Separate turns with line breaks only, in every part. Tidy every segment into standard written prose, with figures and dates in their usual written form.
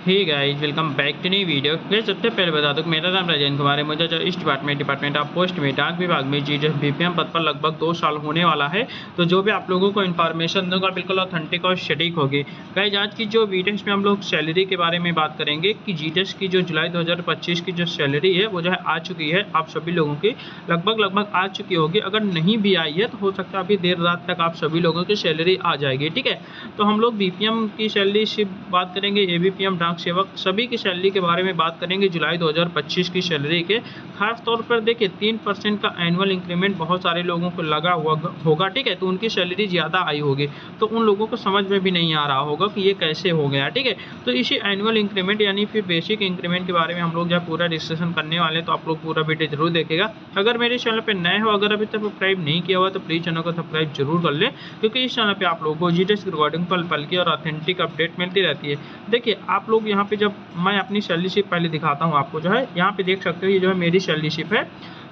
Hey guys, welcome back to new video. मैं सबसे पहले बता दूं कि मेरा नाम राजेंद्र कुमार है। मुझे जो इस डिपार्टमेंट ऑफ पोस्ट में डाक विभाग में जीडीएस बीपीएम पद पर लगभग 2 साल होने वाला है। तो जो भी आप लोगों को इन्फॉर्मेशन दूंगा बिल्कुल ऑथेंटिक और सटीक होगी। गाइस, आज की जो वीडियो में हम लोग सैलरी के बारे में बात करेंगे कि जीडीएस की जो जुलाई 2025 की जो सैलरी है वो जो है आ चुकी है। आप सभी लोगों की लगभग आ चुकी होगी। अगर नहीं भी आई है तो हो सकता है अभी देर रात तक आप सभी लोगों की सैलरी आ जाएगी। ठीक है, तो हम लोग बीपीएम की सैलरी से बात करेंगे, एबीपीएम डाक सेवक सभी की सैलरी के बारे में बात करेंगे। जुलाई 2025 की सैलरी के खास तौर पर देखिए 3% का एनुअल इंक्रीमेंट बहुत सारे लोगों को लगा हुआ होगा। ठीक है, तो उनकी सैलरी ज़्यादा आई होगी, तो उन लोगों को समझ में भी नहीं आ रहा होगा कि ये कैसे हो गया। ठीक है, तो इसी एनुअल इंक्रीमेंट यानी फिर बेसिक इंक्रीमेंट के बारे में हम लोग जब पूरा डिस्कशन करने वाले हैं, तो आप लोग पूरा वीडियो जरूर देखेगा। अगर मेरे चैनल पर नए हो, अगर अभी तक सब्सक्राइब नहीं किया हुआ तो प्लीज़ चैनल को सब्सक्राइब जरूर कर लें, क्योंकि इस चैनल पर आप लोगों को जीडीएस की रिकॉर्डिंग पल की और ऑथेंटिक अपडेट मिलती रहती है। देखिए आप लोग यहाँ पे जब मैं अपनी सैलरी शिप पहले दिखाता हूँ आपको, जो है यहाँ पे देख सकते हो, ये जो है मेरी सैलरी शिप है।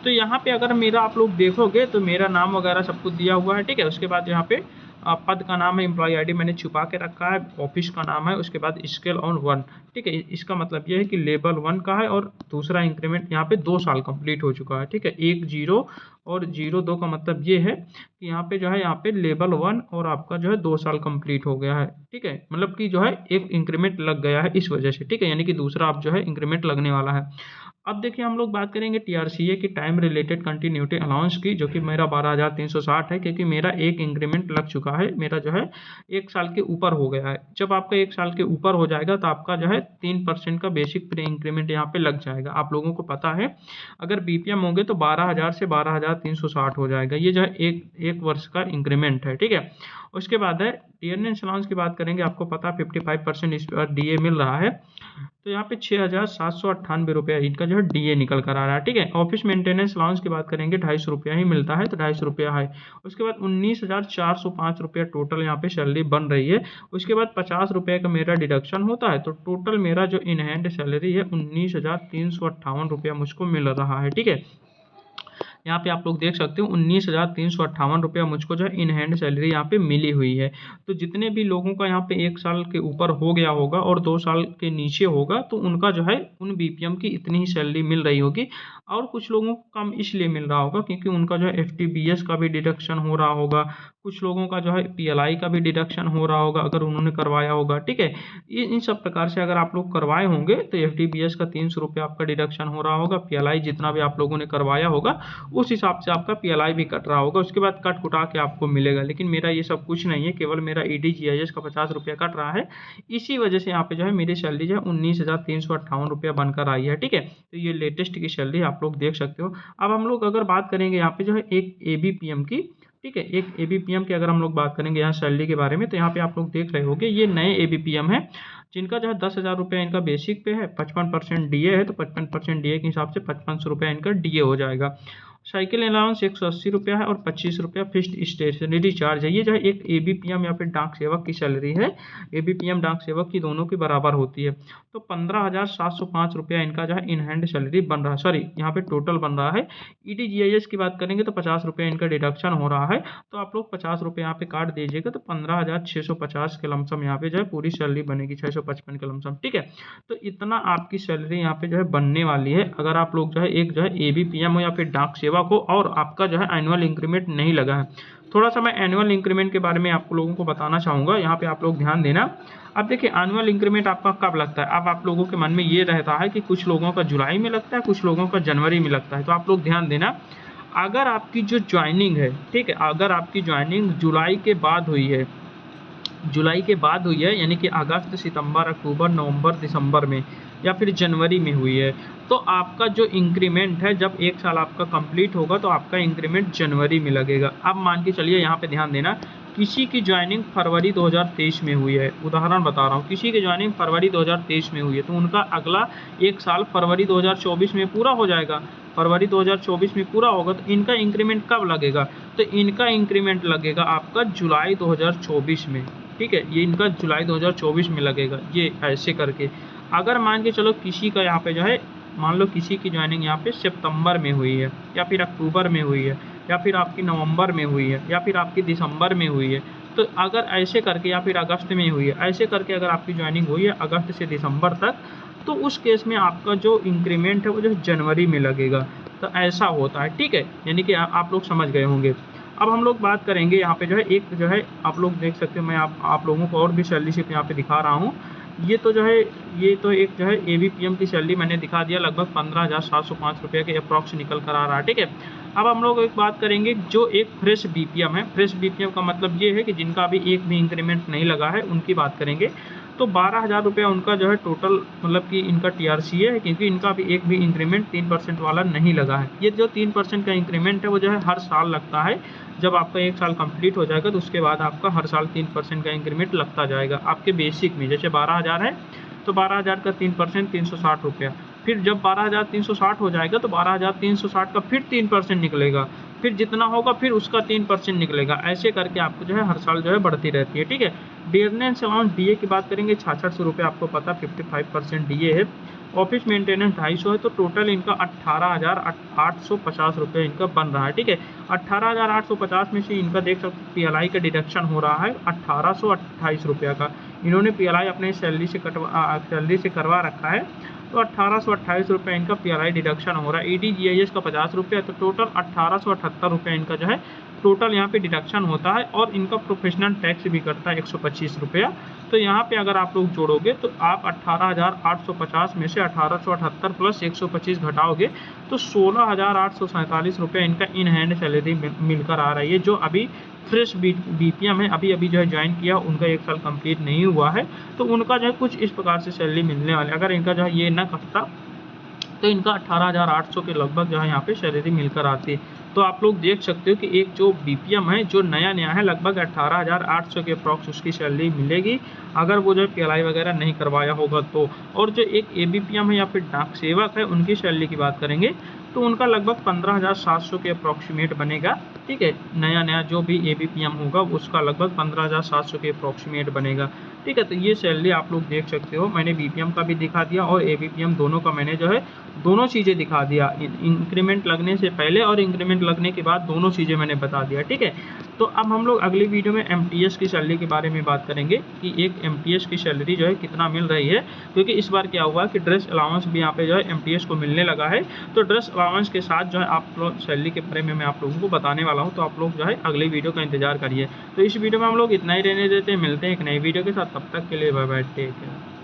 तो यहाँ पे अगर मेरा आप लोग देखोगे तो मेरा नाम वगैरह सब कुछ दिया हुआ है। ठीक है, उसके बाद यहाँ पे पद का नाम है, एम्प्लॉय आईडी मैंने छुपा के रखा है, ऑफिस का नाम है, उसके बाद स्केल ऑन 1। ठीक है, इसका मतलब ये है कि लेवल 1 का है और दूसरा इंक्रीमेंट यहाँ पे 2 साल कंप्लीट हो चुका है। ठीक है, 1 0 और 0 2 का मतलब ये है कि यहाँ पे जो है यहाँ पे लेवल 1 और आपका जो है 2 साल कंप्लीट हो गया है। ठीक है, मतलब कि जो है एक इंक्रीमेंट लग गया है इस वजह से। ठीक है, यानी कि दूसरा आप जो है इंक्रीमेंट लगने वाला है। अब देखिए हम लोग बात करेंगे टीआरसीए की, टाइम रिलेटेड कंटिन्यूटी अलाउंस की, जो कि मेरा 12,360 है, क्योंकि मेरा एक इंक्रीमेंट लग चुका है। मेरा जो है 1 साल के ऊपर हो गया है। जब आपका 1 साल के ऊपर हो जाएगा तो आपका जो है 3% का बेसिक प्री इंक्रीमेंट यहाँ पे लग जाएगा। आप लोगों को पता है अगर बीपीएम होंगे तो 12,000 से 12,360 हो जाएगा। ये जो है एक वर्ष का इंक्रीमेंट है। ठीक है, उसके बाद है टीएनएस अलाउंस की बात करेंगे। आपको पता है 55% इस पर डीए मिल रहा है, तो यहाँ पे 6,798 रुपया इनका जो है डीए निकल कर आ रहा है। ठीक है, ऑफिस मेंटेनेंस अलाउंस की बात करेंगे, 250 रुपया ही मिलता है, तो 250 रुपया है। उसके बाद 19,405 रुपया टोटल यहाँ पे सैलरी बन रही है। उसके बाद 50 रुपये का मेरा डिडक्शन होता है, तो टोटल मेरा जो इन हैंड सैलरी है 19,358 रुपया मुझको मिल रहा है। ठीक है, यहाँ पे आप लोग देख सकते हो 19,358 रुपया मुझको जो है इन हैंड सैलरी यहाँ पे मिली हुई है। तो जितने भी लोगों का यहाँ पे 1 साल के ऊपर हो गया होगा और 2 साल के नीचे होगा, तो उनका जो है उन बीपीएम की इतनी ही सैलरी मिल रही होगी। और कुछ लोगों को कम इसलिए मिल रहा होगा क्योंकि उनका जो है एफटीबीएस का भी डिडक्शन हो रहा होगा, कुछ लोगों का जो है पीएलआई का भी डिडक्शन हो रहा होगा अगर उन्होंने करवाया होगा। ठीक है, इन सब प्रकार से अगर आप लोग करवाए होंगे तो एफटीबीएस का 300 रुपया आपका डिडक्शन हो रहा होगा, पीएलआई जितना भी आप लोगों ने करवाया होगा उस हिसाब से आपका पीएलआई भी कट रहा होगा। उसके बाद कट कुटा के आपको मिलेगा। लेकिन मेरा ये सब कुछ नहीं है, केवल मेरा ईडीजीआईएस का 50 रुपया कट रहा है। इसी वजह से यहाँ पे जो है मेरी सैलरी जो है 19,358 रुपया बनकर आई है। ठीक है, तो ये लेटेस्ट की सैलरी आप लोग देख सकते हो। अब हम लोग अगर बात करेंगे यहाँ पे जो है एक एबीपीएम की, ठीक है, एक एबीपीएम की अगर हम लोग बात करेंगे यहाँ सैलरी के बारे में, तो यहाँ पे आप लोग देख रहे होंगे ये नए एबीपीएम है, जिनका जो है 10,000 रुपया इनका बेसिक पे है, 55% डीए है, तो 55% डीए के हिसाब से 5500 रुपया इनका डीए हो जाएगा। साइकिल अलाउंस 180 रुपया है और 25 रुपया फिक्स्ड स्टेशनरी चार्ज है। ये जो है एक एबीपीएम या फिर डाक सेवक की सैलरी है। एबीपीएम डाक सेवक की दोनों की बराबर होती है। तो 15,705 रुपया इनका जो है इन हैंड सैलरी बन रहा है, सॉरी यहाँ पे टोटल बन रहा है। ईडीजीआईएस की बात करेंगे तो 50 रुपया इनका डिडक्शन हो रहा है, तो आप लोग 50 रुपये यहाँ पे काट दीजिएगा, तो 15,650 के लमसम यहाँ पे जो है पूरी सैलरी बनेगी, 655 के लमसम। ठीक है, तो इतना आपकी सैलरी यहाँ पे जो है बनने वाली है अगर आप लोग जो है एक जो है एबीपीएम हो या फिर डाक सेवक हो और आपका जो है एनुअल इंक्रीमेंट नहीं लगा है। थोड़ा सा मैं एनुअल इंक्रीमेंट के बारे में आप लोगों को बताना चाहूँगा, यहाँ पे आप लोग ध्यान देना। अब देखिए एनुअल इंक्रीमेंट आपका कब लगता है। अब आप लोगों के मन में ये रहता है कि कुछ लोगों का जुलाई में लगता है, कुछ लोगों का जनवरी में लगता है। तो आप लोग ध्यान देना, अगर आपकी जो ज्वाइनिंग है, ठीक है, अगर आपकी ज्वाइनिंग जुलाई के बाद हुई है, जुलाई के बाद हुई है यानी कि अगस्त सितंबर अक्टूबर नवंबर दिसंबर में या फिर जनवरी में हुई है, तो आपका जो इंक्रीमेंट है जब 1 साल आपका कंप्लीट होगा तो आपका इंक्रीमेंट जनवरी में लगेगा। अब मान के चलिए यहाँ पे ध्यान देना, किसी की ज्वाइनिंग फरवरी 2023 में हुई है, उदाहरण बता रहा हूँ, किसी की ज्वाइनिंग फरवरी 2023 में हुई है, तो उनका अगला 1 साल फरवरी 2024 में पूरा हो जाएगा। फरवरी 2024 में पूरा होगा तो इनका इंक्रीमेंट कब लगेगा, तो इनका इंक्रीमेंट लगेगा आपका जुलाई 2024 में। ठीक है, ये इनका जुलाई 2024 में लगेगा, ये ऐसे करके। अगर मान के चलो किसी का यहाँ पे जो है, मान लो किसी की ज्वाइनिंग यहाँ पे सितंबर में हुई है या फिर अक्टूबर में हुई है या फिर आपकी नवंबर में हुई है या फिर आपकी दिसंबर में हुई है, तो अगर ऐसे करके, या फिर अगस्त में हुई है, ऐसे करके अगर आपकी ज्वाइनिंग हुई है अगस्त से दिसंबर तक, तो उस केस में आपका जो इंक्रीमेंट है वो जो है जनवरी में लगेगा। तो ऐसा होता है, ठीक है, यानी कि आप लोग समझ गए होंगे। अब हम लोग बात करेंगे यहाँ पे जो है, एक जो है आप लोग देख सकते हो, मैं आप लोगों को और भी सैलरी स्लिप यहाँ पे दिखा रहा हूँ। ये तो जो है, ये तो एक जो है ABPM की सैलरी मैंने दिखा दिया, लगभग 15,705 रुपये के अप्रॉक्स निकल कर आ रहा है, ठीक है। अब हम लोग एक बात करेंगे, जो एक फ्रेश BPM है, फ्रेश BPM का मतलब ये है कि जिनका अभी एक भी इंक्रीमेंट नहीं लगा है, उनकी बात करेंगे। तो 12,000 रुपया उनका जो है टोटल, मतलब कि इनका TRCA है, क्योंकि इनका अभी एक भी इंक्रीमेंट 3% वाला नहीं लगा है। ये जो 3% का इंक्रीमेंट है वो जो है हर साल लगता है। जब आपका 1 साल कंप्लीट हो जाएगा तो उसके बाद आपका हर साल 3% का इंक्रीमेंट लगता जाएगा आपके बेसिक में। जैसे 12,000 है तो 12,000 का 3% 360 रुपया। फिर जब 12,360 हो जाएगा तो 12,360 का फिर 3% निकलेगा, फिर जितना होगा फिर उसका 3% निकलेगा। ऐसे करके आपको जो है हर साल जो है बढ़ती रहती है, ठीक है। डियरनेस अलाउंस DA की बात करेंगे, 6600 रुपये, आपको पता 55% DA है। ऑफिस मेंटेनेंस 250 है, तो टोटल इनका 18,850 रुपये इनका बन रहा है, ठीक है। 18,850 में से इनका देख सकते PLI का डिडक्शन हो रहा है 1,828 रुपये का। इन्होंने PLI अपने सैलरी से करवा रखा है, तो 1,828 रुपये इनका PLI डिडक्शन हो रहा है। EDGIS का 50 रुपये, तो टोटल 1,878 रुपये इनका जो है टोटल यहाँ पे डिडक्शन होता है। और इनका प्रोफेशनल टैक्स भी करता है 125 रुपया। तो यहाँ पे अगर आप लोग जोड़ोगे तो आप 18,850 में से 1,878 प्लस 125 घटाओगे तो 16,847 रुपये इनका इन हैंड सैलरी मिलकर आ रही है। जो अभी फ्रेश BPM है, अभी जो है ज्वाइन किया, उनका 1 साल कंप्लीट नहीं हुआ है, तो उनका जो है कुछ इस प्रकार से सैलरी मिलने वाली। अगर इनका जो है ये ना कटता तो इनका 18,800 के लगभग जो है यहाँ पे सैलरी मिलकर आती है। तो आप लोग देख सकते हो कि एक जो BPM है जो नया है, लगभग 18,800 के अप्रॉक्स उसकी सैलरी मिलेगी, अगर वो जो है PLI वगैरह नहीं करवाया होगा तो। और जो एक ABPM है या फिर डाक सेवक है, उनकी सैलरी की बात करेंगे तो उनका लगभग 15,700 के अप्रॉक्सीमेट बनेगा, ठीक है। नया जो भी ABPM होगा उसका लगभग 15,700 के अप्रॉक्सीमेट बनेगा, ठीक है। तो ये सैलरी आप लोग देख सकते हो, मैंने BPM का भी दिखा दिया और ABPM दोनों का मैंने जो है दोनों चीज़ें दिखा दिया। इंक्रीमेंट लगने से पहले और इंक्रीमेंट लगने के बाद दोनों चीज़ें मैंने बता दिया, ठीक है। तो अब हम लोग अगली वीडियो में MTS की सैलरी के बारे में बात करेंगे कि एक MTS की सैलरी जो है कितना मिल रही है, क्योंकि इस बार क्या हुआ कि ड्रेस अलाउंस भी यहाँ पे जो है MTS को मिलने लगा है। तो ड्रेस अलाउंस के साथ जो है आप लोग सैलरी के बारे में मैं आप लोगों को बताने वाला हूँ, तो आप लोग जो है अगली वीडियो का इंतजार करिए। तो इस वीडियो में हम लोग इतना ही रहने देते हैं, मिलते हैं एक नई वीडियो के साथ, तब तक के लिए बाय बाय, टेक केयर।